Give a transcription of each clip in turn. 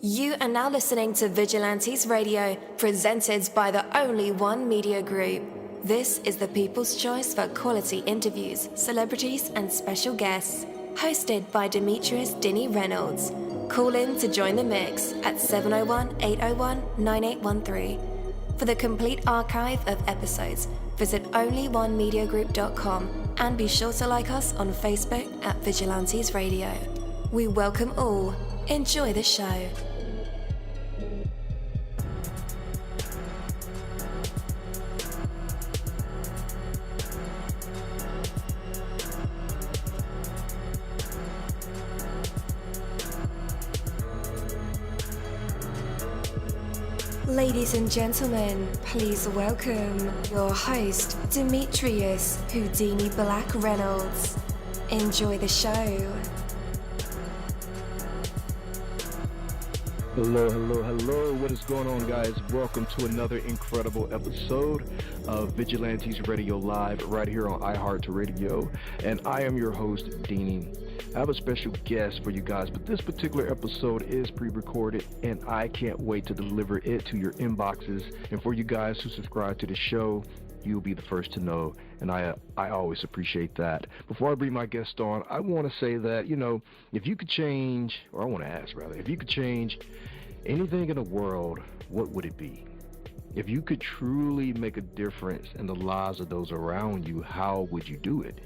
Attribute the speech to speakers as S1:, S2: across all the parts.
S1: You are now listening to Vigilantes Radio, presented by the Only One Media Group. This is the people's choice for quality interviews, celebrities, and special guests. Hosted by demetrius-reynolds. Call in to join the mix at 701-801-9813. For the complete archive of episodes, visit onlyonemediagroup.com and be sure to like us on Facebook at Vigilantes Radio. We welcome all. Enjoy the show. Ladies and gentlemen, please welcome your host, Demetrius Houdini Black-Reynolds. Enjoy the show.
S2: Hello. What is going on, guys? Welcome to another incredible episode of Vigilantes Radio Live right here on iHeartRadio. And I am your host, Deanie. I have a special guest for you guys, but this particular episode is pre-recorded and I can't wait to deliver it to your inboxes. And for you guys who subscribe to the show, you'll be the first to know, and I always appreciate that. Before I bring my guest on, I want to say that, if you could change, or I want to ask rather, if you could change anything in the world, what would it be? If you could truly make a difference in the lives of those around you, how would you do it?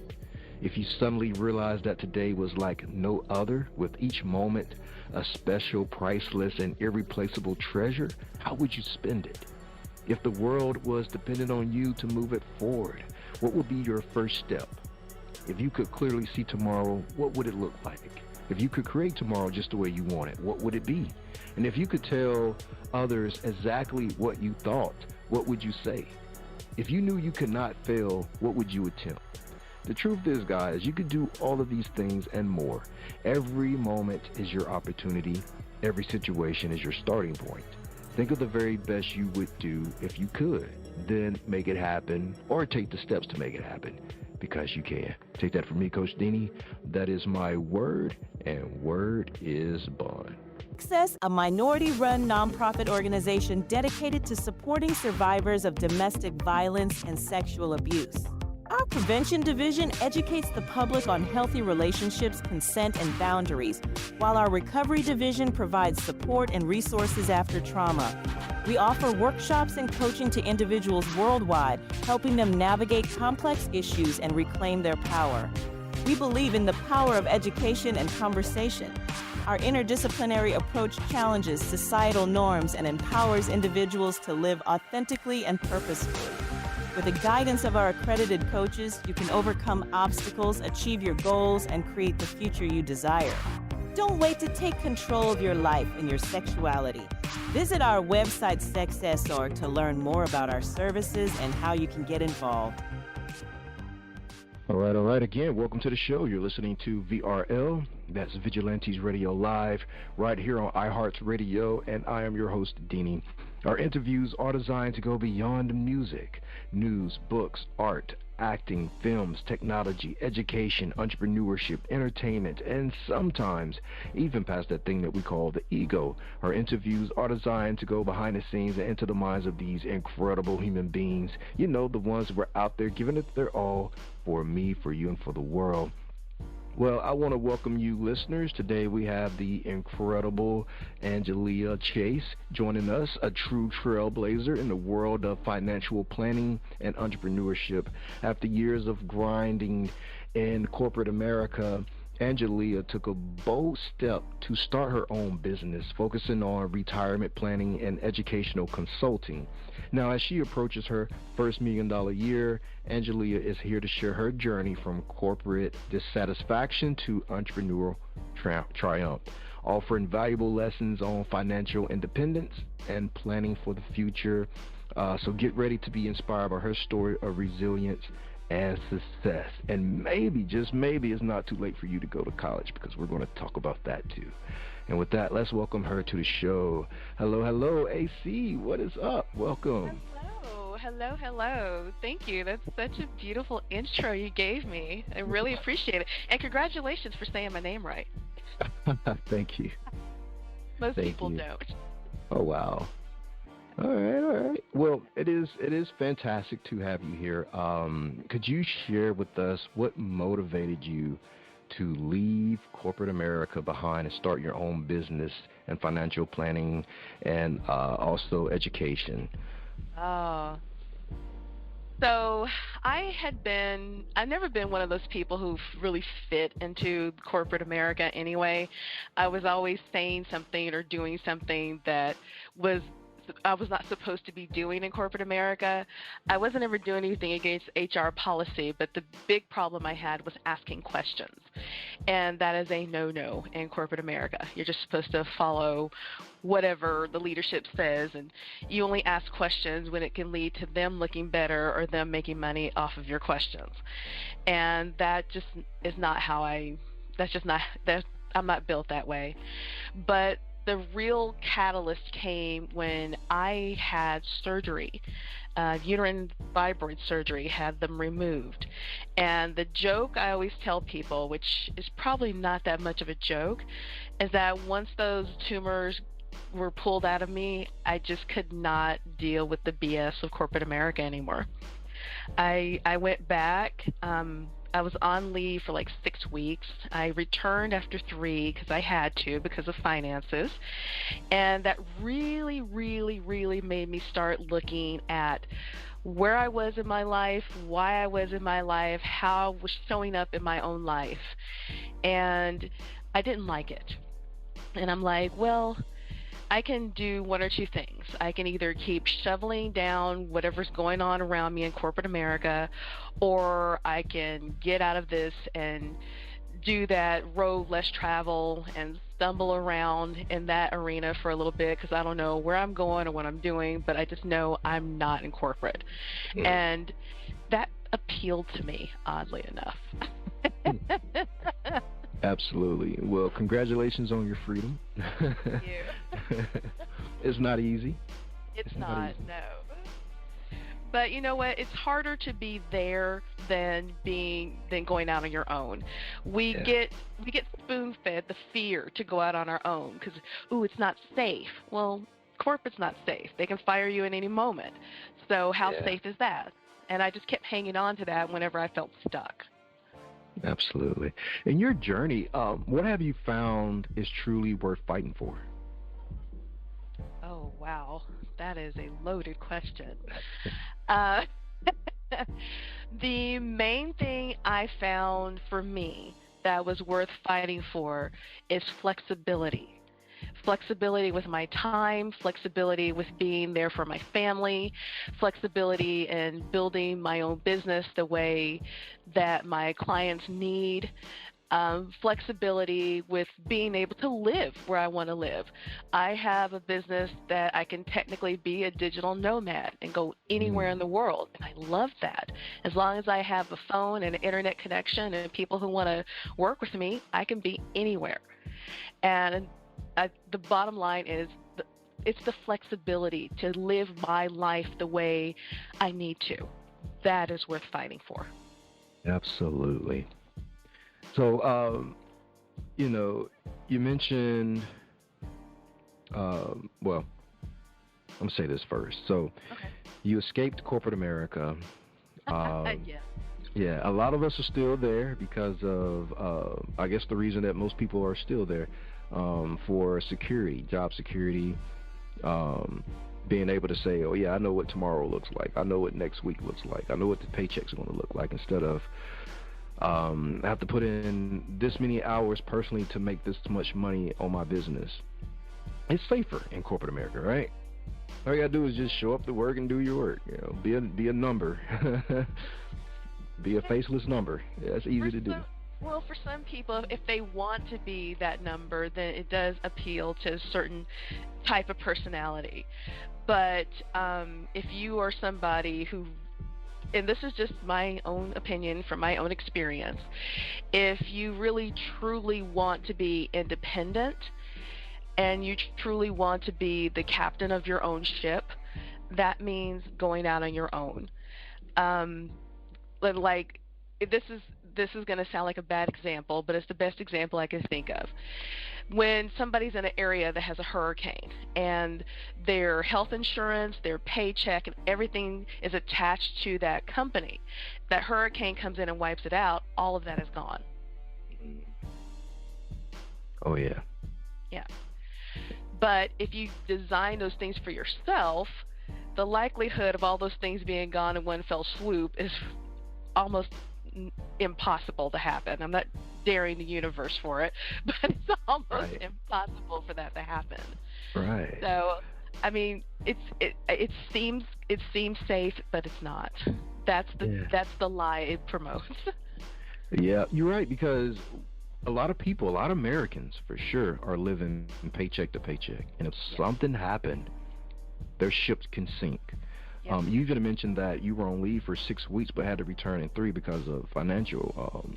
S2: If you suddenly realized that today was like no other, with each moment a special, priceless, and irreplaceable treasure, how would you spend it? If the world was dependent on you to move it forward, what would be your first step? If you could clearly see tomorrow, what would it look like? If you could create tomorrow just the way you want it, what would it be? And if you could tell others exactly what you thought, what would you say? If you knew you could not fail, what would you attempt? The truth is, guys, you could do all of these things and more. Every moment is your opportunity. Every situation is your starting point. Think of the very best you would do if you could. Then make it happen, or take the steps to make it happen, because you can. Take that from me, Coach Deanie. That is my word, and word is bond.
S3: Access, a minority-run nonprofit organization dedicated to supporting survivors of domestic violence and sexual abuse. Our prevention division educates the public on healthy relationships, consent, and boundaries, while our recovery division provides support and resources after trauma. We offer workshops and coaching to individuals worldwide, helping them navigate complex issues and reclaim their power. We believe in the power of education and conversation. Our interdisciplinary approach challenges societal norms and empowers individuals to live authentically and purposefully. With the guidance of our accredited coaches, you can overcome obstacles, achieve your goals, and create the future you desire. Don't wait to take control of your life and your sexuality. Visit our website, Sexess.org, to learn more about our services and how you can get involved.
S2: All right. Again, welcome to the show. You're listening to VRL. That's Vigilantes Radio Live, right here on iHeartRadio, and I am your host, Deanie. Our interviews are designed to go beyond music, news, books, art, acting, films, technology, education, entrepreneurship, entertainment, and sometimes even past that thing that we call the ego. Our interviews are designed to go behind the scenes and into the minds of these incredible human beings. The ones who are out there giving it their all for me, for you, and for the world. Well, I want to welcome you listeners. Today we have the incredible Anjallia Chase joining us, a true trailblazer in the world of financial planning and entrepreneurship. After years of grinding in corporate America, Anjallia took a bold step to start her own business, focusing on retirement planning and educational consulting. Now, as she approaches her first $1 million year, Anjallia is here to share her journey from corporate dissatisfaction to entrepreneurial triumph, offering valuable lessons on financial independence and planning for the future. So get ready to be inspired by her story of resilience and success. And maybe, just maybe, it's not too late for you to go to college, because we're going to talk about that too. And with that, let's welcome her to the show. Hello, AC. What is up? Welcome.
S4: Hello. Thank you. That's such a beautiful intro you gave me. I really appreciate it. And congratulations for saying my name right.
S2: Thank you.
S4: Most
S2: Thank
S4: people
S2: you.
S4: don't.
S2: Oh, wow. All right, all right. Well, it is fantastic to have you here. Could you share with us what motivated you to leave corporate America behind and start your own business and financial planning and also education?
S4: Oh. So I've never been one of those people who really fit into corporate America anyway. I was always saying something or doing something that was I was not supposed to be doing in corporate America. I wasn't ever doing anything against HR policy, but the big problem I had was asking questions. And that is a no-no in corporate America. You're just supposed to follow whatever the leadership says, and you only ask questions when it can lead to them looking better or them making money off of your questions. And that just is not that's just not, that I'm not built that way. But the real catalyst came when I had surgery, uterine fibroid surgery, had them removed. And the joke I always tell people, which is probably not that much of a joke, is that once those tumors were pulled out of me, I just could not deal with the BS of corporate America anymore. I went back. I was on leave for like 6 weeks. I returned after 3 because I had to because of finances. And that really, really, really made me start looking at where I was in my life, why I was in my life, how I was showing up in my own life. And I didn't like it. And I'm like, well, I can do one or two things. I can either keep shoveling down whatever's going on around me in corporate America, or I can get out of this and do that road less travel and stumble around in that arena for a little bit because I don't know where I'm going or what I'm doing, but I just know I'm not in corporate. And that appealed to me, oddly enough.
S2: Absolutely. Well, congratulations on your freedom.
S4: Thank you.
S2: It's not easy.
S4: It's not, no. But you know what? It's harder to be there than going out on your own. We get spoon-fed the fear to go out on our own because, it's not safe. Well, corporate's not safe. They can fire you at any moment. So how safe is that? And I just kept hanging on to that whenever I felt stuck.
S2: Absolutely. In your journey, what have you found is truly worth fighting for?
S4: Oh, wow. That is a loaded question. The main thing I found for me that was worth fighting for is flexibility. Flexibility with my time, flexibility with being there for my family, flexibility in building my own business the way that my clients need, flexibility with being able to live where I want to live. I have a business that I can technically be a digital nomad and go anywhere in the world, and I love that. As long as I have a phone and an internet connection and people who want to work with me, I can be anywhere. And the bottom line is it's the flexibility to live my life the way I need to. That is worth fighting for.
S2: Absolutely. So, you mentioned, well, I'm going to say this first. So, you escaped corporate America. Yeah, a lot of us are still there because of, I guess, the reason that most people are still there. For security, job security, being able to say, oh yeah, I know what tomorrow looks like. I know what next week looks like. I know what the paychecks are going to look like, instead of I have to put in this many hours personally to make this much money on my business. It's safer in corporate America, right? All you got to do is just show up to work and do your work. Be a number. Be a faceless number. Yeah, it's easy to do.
S4: Well, for some people, if they want to be that number, then it does appeal to a certain type of personality. But if you are somebody who, and this is just my own opinion from my own experience, if you really truly want to be independent and you truly want to be the captain of your own ship, that means going out on your own. Like, this is going to sound like a bad example, but it's the best example I can think of. when somebody's in an area that has a hurricane and their health insurance, their paycheck, and everything is attached to that company, that hurricane comes in and wipes it out, all of that is gone.
S2: Oh, yeah.
S4: Yeah. But if you design those things for yourself, the likelihood of all those things being gone in one fell swoop is almost impossible to happen. I'm not daring the universe for it, but it's almost impossible for that to happen.
S2: Right.
S4: So, I mean, it seems safe, but it's not. That's the lie it promotes.
S2: Yeah, you're right, because a lot of people, a lot of Americans for sure, are living paycheck to paycheck, and if something happened, their ships can sink.
S4: Yep.
S2: You even mentioned that you were on leave for 6 weeks but had to return in 3 because of financial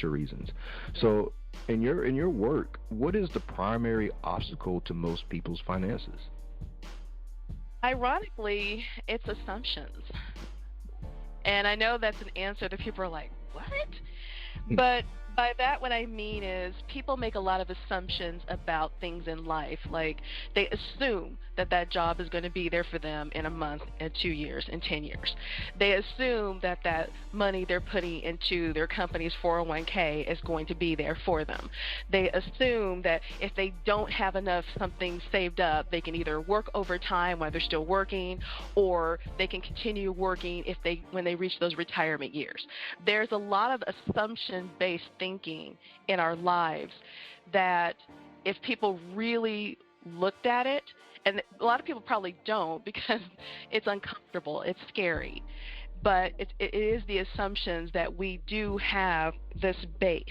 S2: reasons. Yep. So in your work, what is the primary obstacle to most people's finances?
S4: Ironically, it's assumptions. And I know that's an answer that people are like, what? But by that, what I mean is people make a lot of assumptions about things in life. Like, they assume that that job is going to be there for them in a month, in 2 years, in 10 years. They assume that that money they're putting into their company's 401k is going to be there for them. They assume that if they don't have enough something saved up, they can either work overtime while they're still working, or they can continue working when they reach those retirement years. There's a lot of assumption-based thinking in our lives that if people really looked at it, and a lot of people probably don't because it's uncomfortable, it's scary, but it is the assumptions that we do have this base.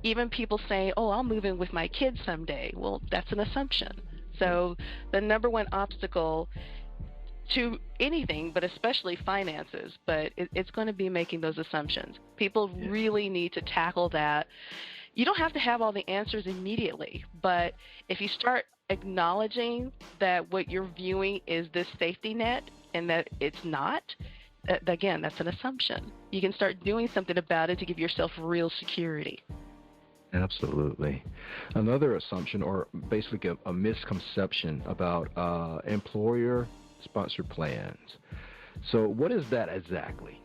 S4: Even people saying, oh, I'll move in with my kids someday. Well, that's an assumption. So the number one obstacle to anything, but especially finances, but it's going to be making those assumptions. People really need to tackle that. You don't have to have all the answers immediately, but if you start acknowledging that what you're viewing is this safety net and that it's not, again, that's an assumption. You can start doing something about it to give yourself real security.
S2: Absolutely. Another assumption, or basically a misconception about employer-sponsored plans. So what is that exactly?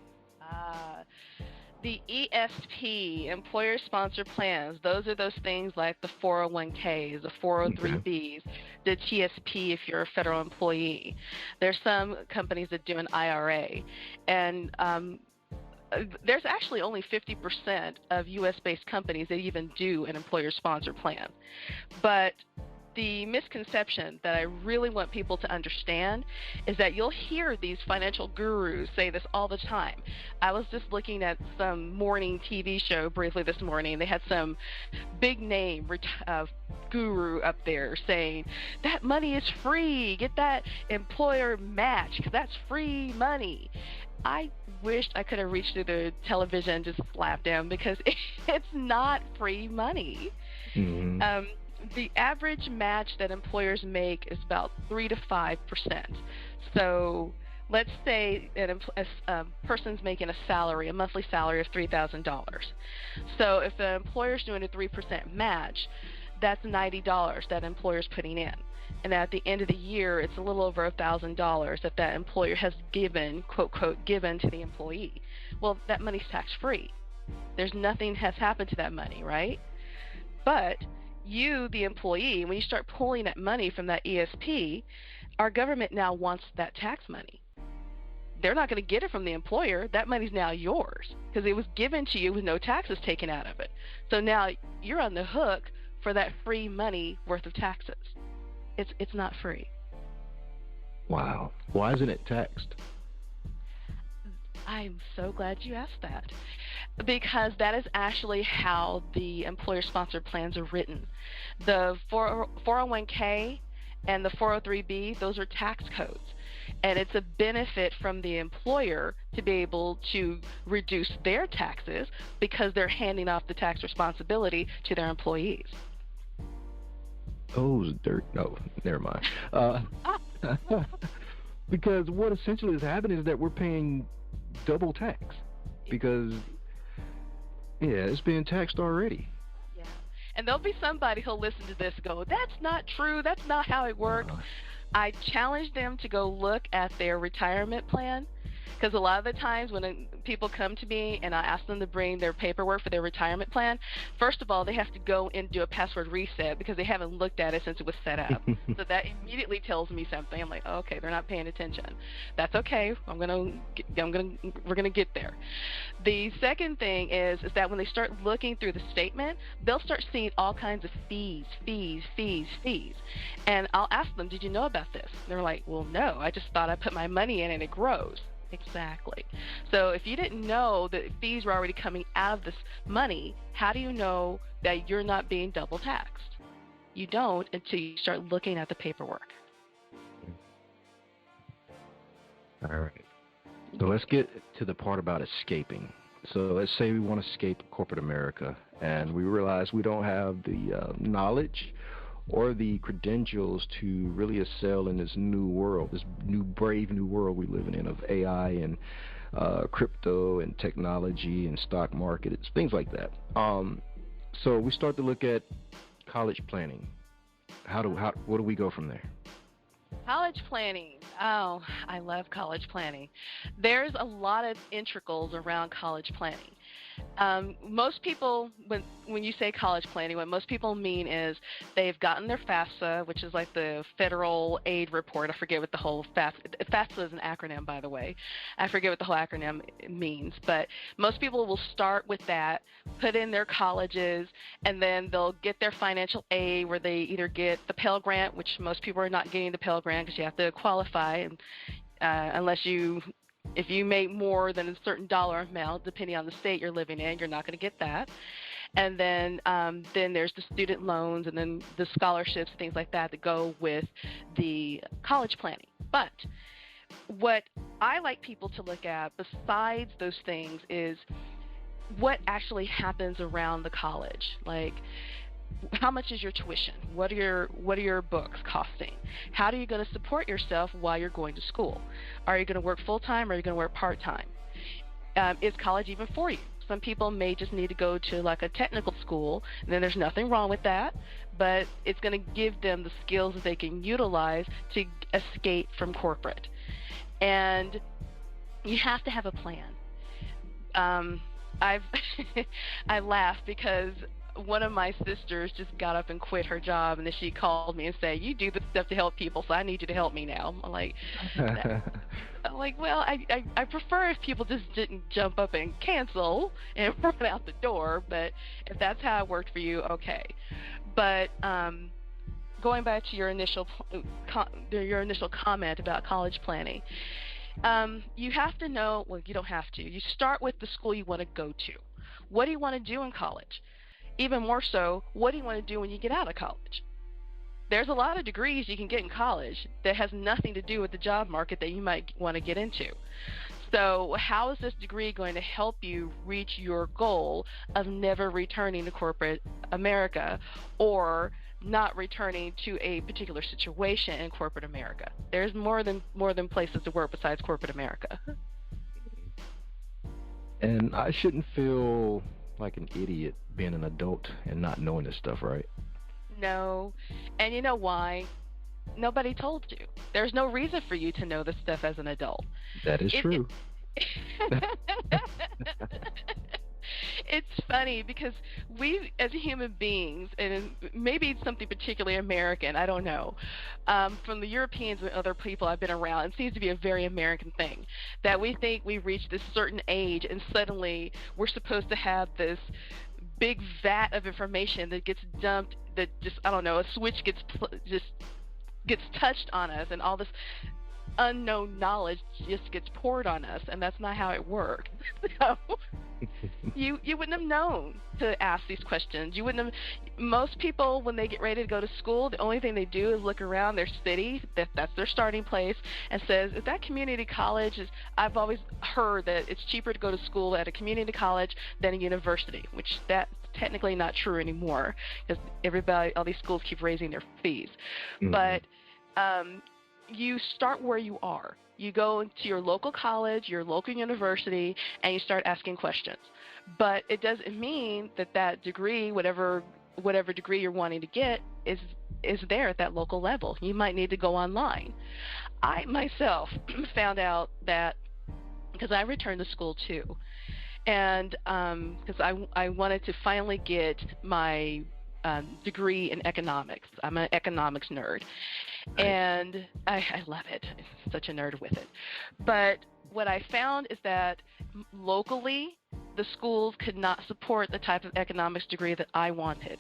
S4: The ESP, employer-sponsored plans, those are those things like the 401ks, the 403bs, the TSP if you're a federal employee. There's some companies that do an IRA. And there's actually only 50% of U.S.-based companies that even do an employer-sponsored plan. But the misconception that I really want people to understand is that you'll hear these financial gurus say this all the time. I was just looking at some morning TV show briefly this morning. They had some big name guru up there saying, that money is free. Get that employer match because that's free money. I wished I could have reached through the television and just slapped them because it's not free money. Mm-hmm. The average match that employers make is about 3 to 5%. So let's say that a person's making a monthly salary of $3,000. So if the employer's doing a 3% match, that's $90 that employer's putting in. And at the end of the year, it's a little over $1,000 that employer has given, quote, quote, given to the employee. Well, that money's tax-free. There's nothing has happened to that money, right? But you, the employee, when you start pulling that money from that ESP, our government now wants that tax money. They're not going to get it from the employer. That money's now yours because it was given to you with no taxes taken out of it. So now you're on the hook for that free money worth of taxes. It's not free.
S2: Wow. Why isn't it taxed?
S4: I'm so glad you asked that. Because that is actually how the employer-sponsored plans are written. The 401k and the 403b, those are tax codes. And it's a benefit from the employer to be able to reduce their taxes because they're handing off the tax responsibility to their employees.
S2: Oh, dirt. No, never mind. Because what essentially is happening is that we're paying double tax because, yeah, it's being taxed already.
S4: Yeah. And there'll be somebody who'll listen to this and go, that's not true. That's not how it works. I challenge them to go look at their retirement plan, because a lot of the times when people come to me and I ask them to bring their paperwork for their retirement plan, first of all, they have to go and do a password reset because they haven't looked at it since it was set up. So that immediately tells me something. I'm like, oh, okay, they're not paying attention. That's okay. We're gonna get there. The second thing is that when they start looking through the statement, they'll start seeing all kinds of fees. And I'll ask them, did you know about this? And they're like, well, no, I just thought I put my money in and it grows. Exactly. So if you didn't know that fees were already coming out of this money, how do you know that you're not being double taxed? You don't until you start looking at the paperwork.
S2: All right. So let's get to the part about escaping. So let's say we want to escape corporate America, and we realize we don't have the knowledge or the credentials to really excel in this new world, this brave new world we live in of AI and crypto and technology and stock market, it's things like that. So we start to look at college planning. Where do we go from there?
S4: College planning. Oh, I love college planning. There's a lot of integrals around college planning. Most people, when you say college planning, what most people mean is they've gotten their FAFSA, which is like the federal aid report. I forget what the whole FAFSA is an acronym, by the way. I forget what the whole acronym means, but most people will start with that, put in their colleges, and then they'll get their financial aid, where they either get the Pell Grant, which most people are not getting the Pell Grant because you have to qualify, and if you make more than a certain dollar amount, depending on the state you're living in, you're not going to get that. And then there's the student loans and then the scholarships, things like that go with the college planning. But what I like people to look at besides those things is what actually happens around the college. Like, how much is your tuition? What are your books costing? How are you going to support yourself while you're going to school? Are you going to work full-time or are you going to work part-time? Is college even for you? Some people may just need to go to like a technical school, and then there's nothing wrong with that, but it's going to give them the skills that they can utilize to escape from corporate. And you have to have a plan. I laugh because one of my sisters just got up and quit her job, and then she called me and said, you do this stuff to help people, so I need you to help me now. I'm like, well, I prefer if people just didn't jump up and cancel and run out the door, but if that's how it worked for you, okay. But going back to your initial comment about college planning, you have to know, well, you don't have to. You start with the school you want to go to. What do you want to do in college? Even more so, what do you want to do when you get out of college? There's a lot of degrees you can get in college that has nothing to do with the job market that you might want to get into. So how is this degree going to help you reach your goal of never returning to corporate America or not returning to a particular situation in corporate America? There's more than places to work besides corporate America.
S2: And I shouldn't feel like an idiot being an adult and not knowing this stuff, right?
S4: No. And you know why? Nobody told you. There's no reason for you to know this stuff as an adult.
S2: That is true.
S4: It's funny because we as human beings, and maybe it's something particularly American, I don't know, from the Europeans and other people I've been around, it seems to be a very American thing, that we think we've reached this certain age and suddenly we're supposed to have this big vat of information that gets dumped, that just, I don't know, a switch gets touched on us and all this unknown knowledge just gets poured on us, and that's not how it works. So you wouldn't have known to ask these questions. You wouldn't have. Most people, when they get ready to go to school, the only thing they do is look around their city, that's their starting place, and says, if that community college is, I've always heard that it's cheaper to go to school at a community college than a university, which that's technically not true anymore because all these schools keep raising their fees. Mm-hmm. But you start where you are. You go to your local college, your local university, and you start asking questions. But it doesn't mean that degree, whatever whatever degree you're wanting to get is there at that local level. You might need to go online. I myself found out that because I returned to school too, and because I wanted to finally get my degree in economics. I'm an economics nerd, and I love it. I'm such a nerd with it. But what I found is that locally, the schools could not support the type of economics degree that I wanted.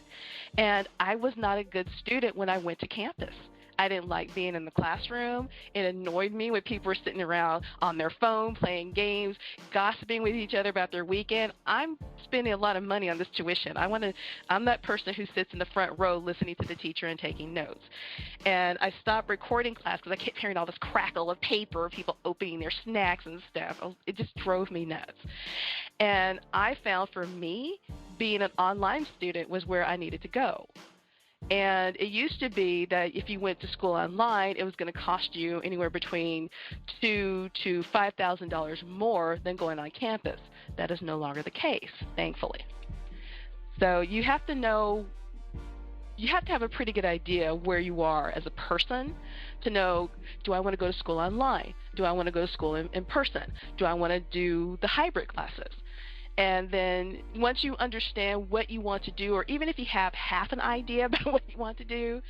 S4: And I was not a good student when I went to campus. I didn't like being in the classroom. It annoyed me when people were sitting around on their phone, playing games, gossiping with each other about their weekend. I'm spending a lot of money on this tuition. I'm that person who sits in the front row listening to the teacher and taking notes. And I stopped recording class because I kept hearing all this crackle of paper, people opening their snacks and stuff. It just drove me nuts. And I found for me, being an online student was where I needed to go. And it used to be that if you went to school online, it was going to cost you anywhere between $2,000 to $5,000 more than going on campus. That is no longer the case, thankfully. So you have to know, you have to have a pretty good idea where you are as a person to know, do I want to go to school online? Do I want to go to school in person? Do I want to do the hybrid classes? And then once you understand what you want to do, or even if you have half an idea about what you want to do,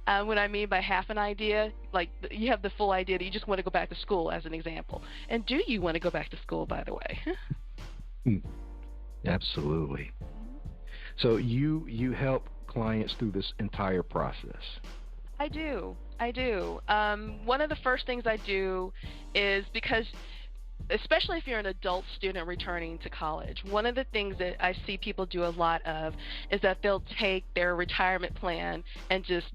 S4: what I mean by half an idea, like you have the full idea that you just want to go back to school, as an example. And do you want to go back to school, by the way?
S2: Absolutely. So you help clients through this entire process.
S4: I do. One of the first things I do is, because especially if you're an adult student returning to college, one of the things that I see people do a lot of is that they'll take their retirement plan and just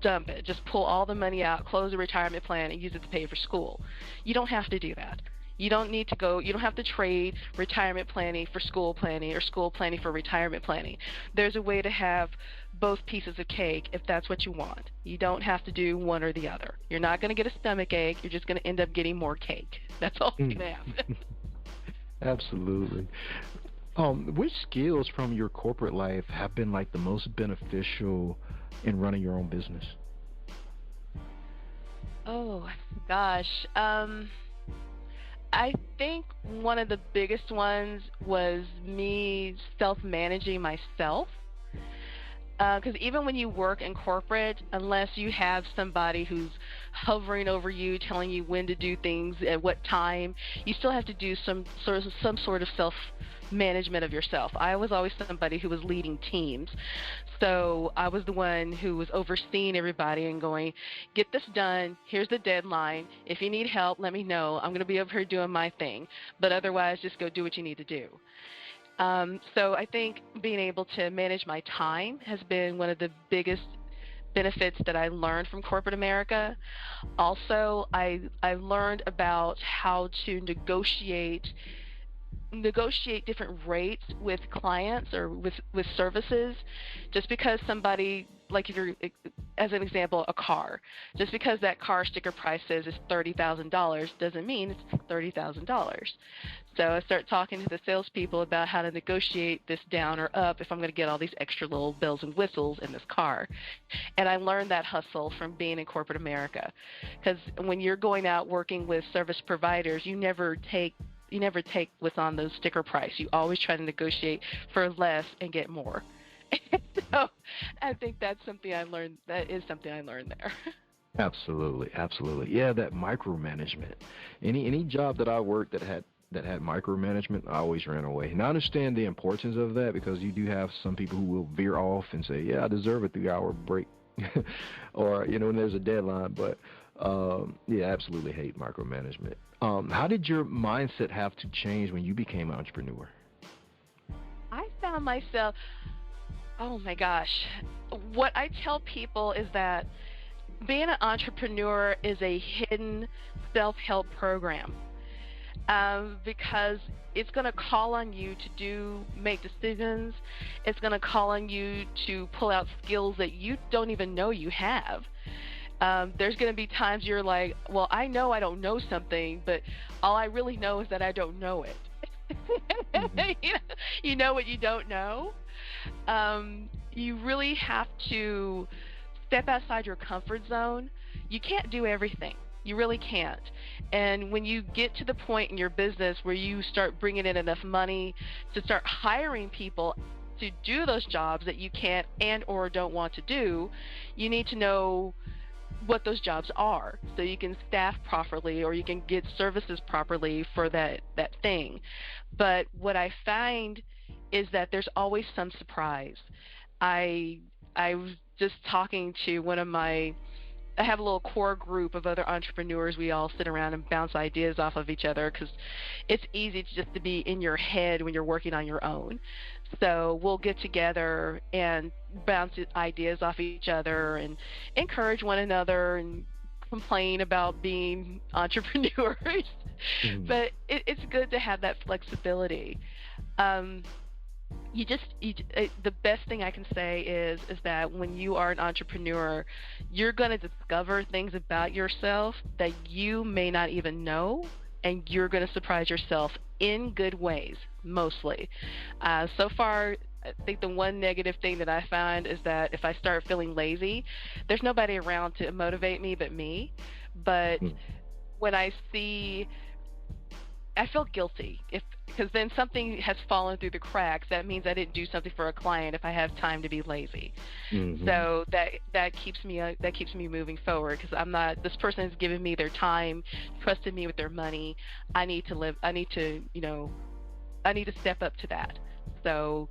S4: dump it, just pull all the money out, close the retirement plan, and use it to pay for school. You don't have to do that. You don't need to go, you don't have to trade retirement planning for school planning or school planning for retirement planning. There's a way to have both pieces of cake if that's what you want. You don't have to do one or the other. You're not going to get a stomach ache. You're just going to end up getting more cake. That's all that's going to happen.
S2: Absolutely. Which skills from your corporate life have been like the most beneficial in running your own business?
S4: Oh, gosh. I think one of the biggest ones was me self-managing myself. Because even when you work in corporate, unless you have somebody who's hovering over you, telling you when to do things at what time, you still have to do some sort of self-management of yourself. I was always somebody who was leading teams. So I was the one who was overseeing everybody and going, get this done, here's the deadline, if you need help, let me know, I'm going to be over here doing my thing, but otherwise just go do what you need to do. So I think being able to manage my time has been one of the biggest benefits that I learned from corporate America. Also, I learned about how to negotiate different rates with clients or with services. Just because somebody, like if you're, as an example, a car, just because that car sticker price says it's $30,000 doesn't mean it's $30,000. So I start talking to the salespeople about how to negotiate this down or up if I'm going to get all these extra little bells and whistles in this car. And I learned that hustle from being in corporate America, because when you're going out working with service providers, you never take what's on those sticker price. You always try to negotiate for less and get more. So I think that's something I learned. That is something I learned there.
S2: Absolutely. Yeah, that micromanagement. Any job that I worked that had micromanagement, I always ran away. And I understand the importance of that, because you do have some people who will veer off and say, yeah, I deserve a 3-hour break, or, when there's a deadline. But, yeah, I absolutely hate micromanagement. How did your mindset have to change when you became an entrepreneur?
S4: I found myself, oh my gosh, what I tell people is that being an entrepreneur is a hidden self-help program. Because it's going to call on you to make decisions. It's going to call on you to pull out skills that you don't even know you have. There's going to be times you're like, well, I know I don't know something, but all I really know is that I don't know it. You know what you don't know? you really have to step outside your comfort zone. You can't do everything. You really can't. And when you get to the point in your business where you start bringing in enough money to start hiring people to do those jobs that you can't and or don't want to do, you need to know what those jobs are so you can staff properly or you can get services properly for that thing. But what I find is that there's always some surprise. I was just talking to I have a little core group of other entrepreneurs. We all sit around and bounce ideas off of each other because it's easy just to be in your head when you're working on your own. So we'll get together and bounce ideas off each other and encourage one another and complain about being entrepreneurs. But it's good to have that flexibility. The best thing I can say is that when you are an entrepreneur, you're going to discover things about yourself that you may not even know, and you're going to surprise yourself in good ways, mostly. So far, I think the one negative thing that I find is that if I start feeling lazy, there's nobody around to motivate me but me. But when I feel guilty because then something has fallen through the cracks. That means I didn't do something for a client if I have time to be lazy. So that keeps me moving forward because this person has given me their time, trusted me with their money. I need to step up to that. So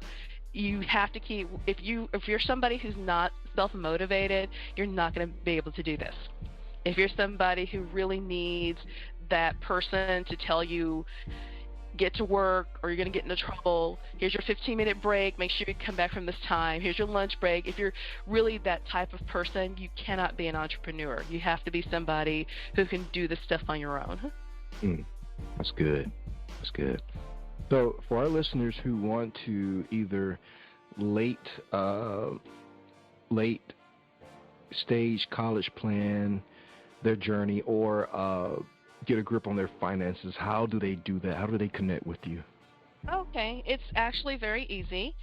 S4: you have to keep, if you're somebody who's not self-motivated, you're not going to be able to do this. If you're somebody who really needs that person to tell you, get to work or you're going to get into trouble, here's your 15-minute break, make sure you come back from this time, here's your lunch break. If you're really that type of person, you cannot be an entrepreneur. You have to be somebody who can do this stuff on your own.
S2: That's good. So for our listeners who want to either late stage college plan their journey or get a grip on their finances, how do they do that? How do they connect with you?
S4: Okay, it's actually very easy.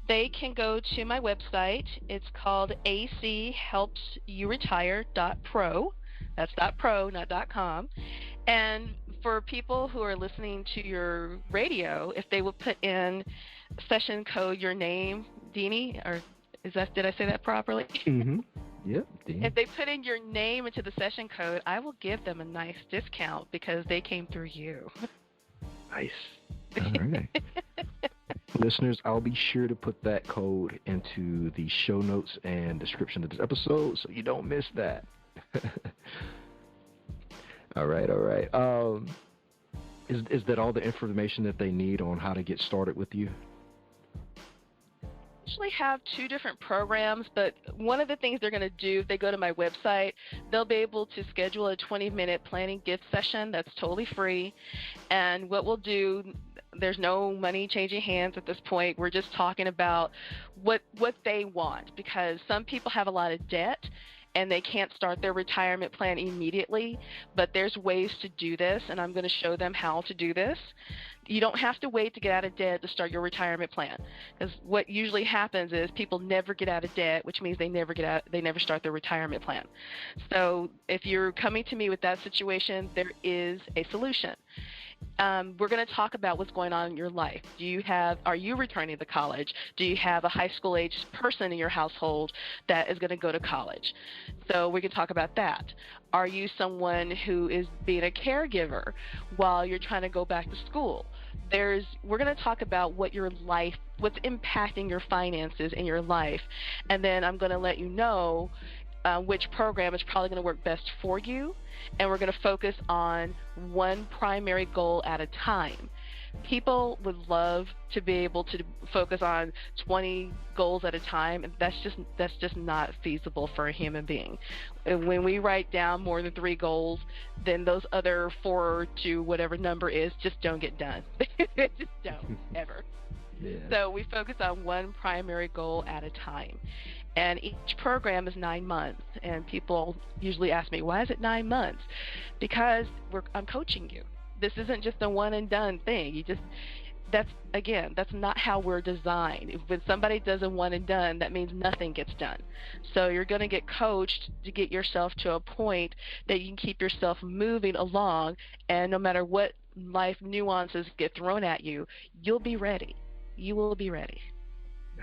S4: They can go to my website. It's called achelpsyouretire.pro. That's .pro, not .com. And for people who are listening to your radio, if they would put in session code your name, Deanie, or did I say that properly?
S2: Yep.
S4: If they put in your name into the session code, I will give them a nice discount because they came through you.
S2: Nice. All right. Listeners, I'll be sure to put that code into the show notes and description of this episode so you don't miss that. All right. Is that all the information that they need on how to get started with you?
S4: Actually have two different programs, but one of the things they're going to do, if they go to my website, they'll be able to schedule a 20-minute planning gift session that's totally free. And what we'll do, there's no money changing hands at this point. We're just talking about what they want, because some people have a lot of debt and they can't start their retirement plan immediately, but there's ways to do this, and I'm going to show them how to do this. You don't have to wait to get out of debt to start your retirement plan, because what usually happens is people never get out of debt, which means they never start their retirement plan. So if you're coming to me with that situation, there is a solution. We're going to talk about what's going on in your life. Are you returning to college? Do you have a high school age person in your household that is going to go to college? So we can talk about that. Are you someone who is being a caregiver while you're trying to go back to school? We're going to talk about what's impacting your finances in your life, and then I'm going to let you know which program is probably going to work best for you, and we're going to focus on one primary goal at a time. People would love to be able to focus on 20 goals at a time, and that's just not feasible for a human being. And when we write down more than 3 goals, then those other 4 to whatever number is just don't get done. They just don't, ever.
S2: Yeah.
S4: So we focus on one primary goal at a time. And each program is 9 months. And people usually ask me, why is it 9 months? Because I'm coaching you. This isn't just a one and done thing. that's not how we're designed. When somebody does a one and done, that means nothing gets done. So you're going to get coached to get yourself to a point that you can keep yourself moving along, and no matter what life nuances get thrown at you, you'll be ready. You will be ready.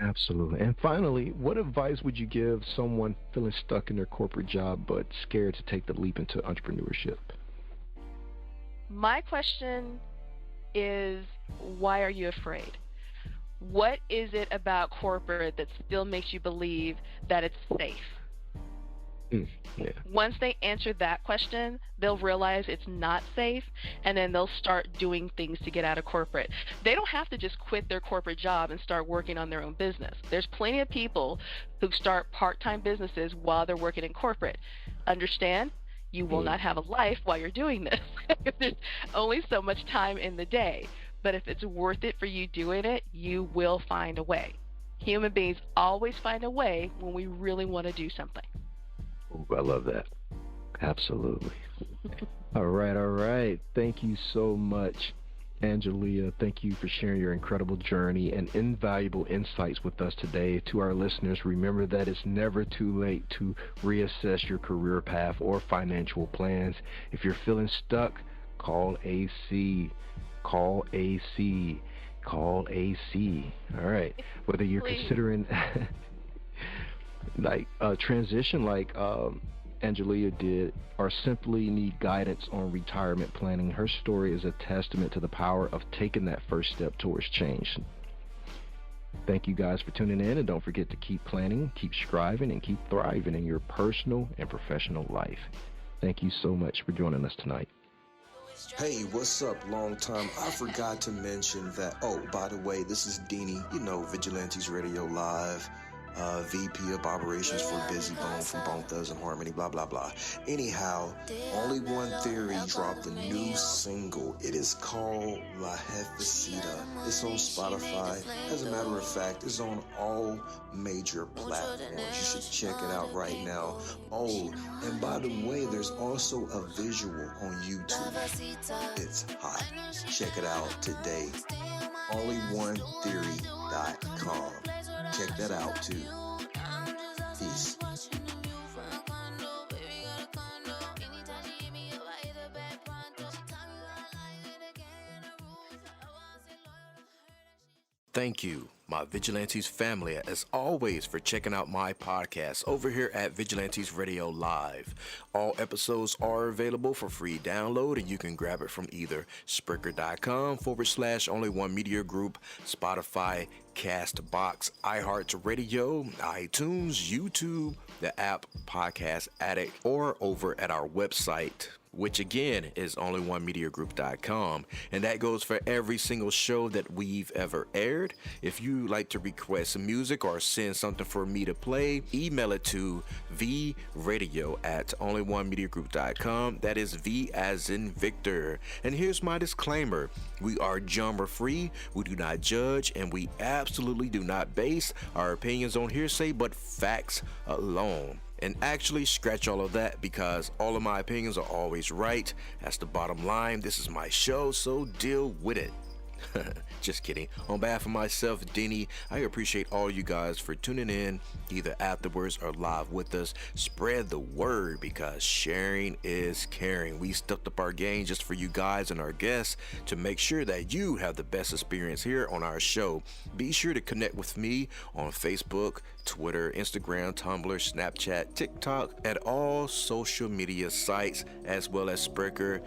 S2: Absolutely. And finally, what advice would you give someone feeling stuck in their corporate job but scared to take the leap into entrepreneurship?
S4: My question is, why are you afraid? What is it about corporate that still makes you believe that it's safe?
S2: Yeah.
S4: Once they answer that question, they'll realize it's not safe, and then they'll start doing things to get out of corporate. They don't have to just quit their corporate job and start working on their own business. There's plenty of people who start part-time businesses while they're working in corporate. Understand? You will not have a life while you're doing this. There's only so much time in the day. But if it's worth it for you doing it, you will find a way. Human beings always find a way when we really want to do something.
S2: Ooh, I love that. Absolutely. All right. Thank you so much, Anjallia. Thank you for sharing your incredible journey and invaluable insights with us today. To our listeners, remember that it's never too late to reassess your career path or financial plans. If you're feeling stuck, call AC. Call AC. All right. Whether you're considering like a transition like Anjallia did, or simply need guidance on retirement planning, her story is a testament to the power of taking that first step towards change. Thank you guys for tuning in, and don't forget to keep planning, keep striving, and keep thriving in your personal and professional life. Thank you so much for joining us tonight.
S5: Hey, what's up, long time? I forgot to mention that, by the way, this is Deanie, Vigilantes Radio Live, VP of Operations for Busy Bone from Bone Thugs and Harmony, blah, blah, blah. Anyhow, Only One Theory dropped a new single. It is called La Jefecita. It's on Spotify. As a matter of fact, it's on all major platforms. You should check it out right now. Oh, and by the way, there's also a visual on YouTube. It's hot. Check it out today. Onlyonetheory.com. Check that out too. Peace.
S6: Thank you, my Vigilantes family, as always, for checking out my podcast over here at Vigilantes Radio Live. All episodes are available for free download, and you can grab it from either Spreaker.com/Only One Media Group, Spotify, Castbox, iHeartRadio, iTunes, YouTube, the app Podcast Addict, or over at our website, which again is onlyonemediagroup.com, and that goes for every single show that we've ever aired. If you like to request music or send something for me to play, email it to vradio@onlyonemediagroup.com. That is V as in Victor. And here's my disclaimer: we are genre free, we do not judge, and we absolutely do not base our opinions on hearsay but facts alone. And actually, scratch all of that, because all of my opinions are always right. That's the bottom line. This is my show, so deal with it. Just kidding. On behalf of myself, Denny, I appreciate all you guys for tuning in, either afterwards or live with us. Spread the word, because sharing is caring. We stepped up our game just for you guys and our guests to make sure that you have the best experience here on our show. Be sure to connect with me on Facebook, Twitter, Instagram, Tumblr, Snapchat, TikTok, at all social media sites, as well as Spreaker,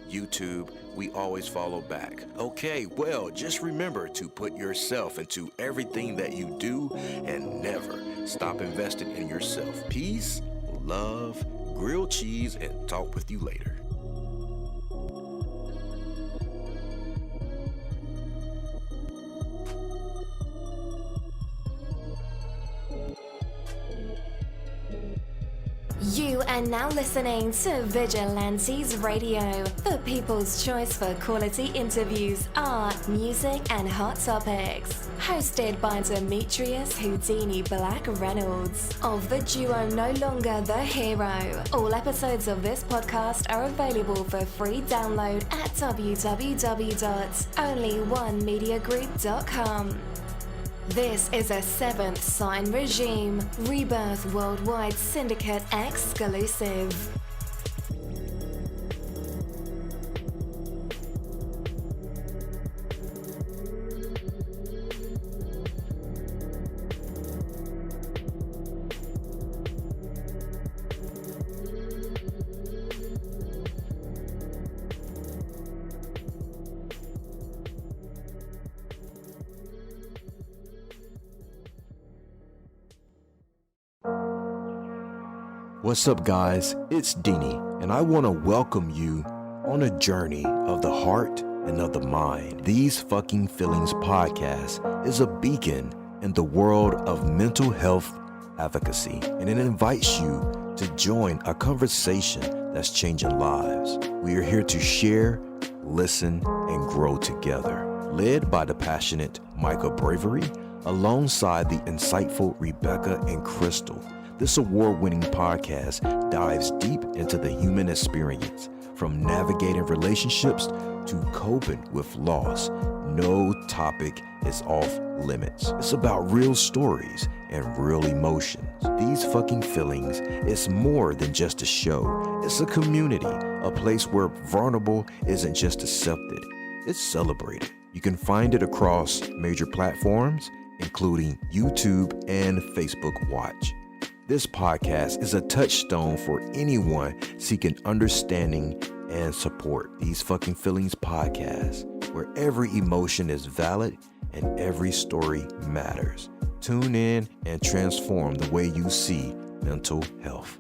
S6: YouTube. We always follow back. Okay, well, just remember to put yourself into everything that you do and never stop investing in yourself. Peace, love, grilled cheese, and talk with you later.
S1: You are now listening to Vigilantes Radio, the people's choice for quality interviews, art, music, and hot topics. Hosted by Demetrius Houdini Black-Reynolds of the duo No Longer the Hero. All episodes of this podcast are available for free download at www.onlyonemediagroup.com. This is a Seventh Sign Regime Rebirth Worldwide Syndicate exclusive.
S6: What's up, guys? It's Dini, and I want to welcome you on a journey of the heart and of the mind. These Fucking Feelings podcast is a beacon in the world of mental health advocacy, and it invites you to join a conversation that's changing lives. We are here to share, listen, and grow together. Led by the passionate Micah Bravery, alongside the insightful Rebecca and Crystal. This award-winning podcast dives deep into the human experience, from navigating relationships to coping with loss. No topic is off limits. It's about real stories and real emotions. These Fucking Feelings is more than just a show. It's a community, a place where vulnerable isn't just accepted, it's celebrated. You can find it across major platforms, including YouTube and Facebook Watch. This podcast is a touchstone for anyone seeking understanding and support. These Fucking Feelings podcast, where every emotion is valid and every story matters. Tune in and transform the way you see mental health.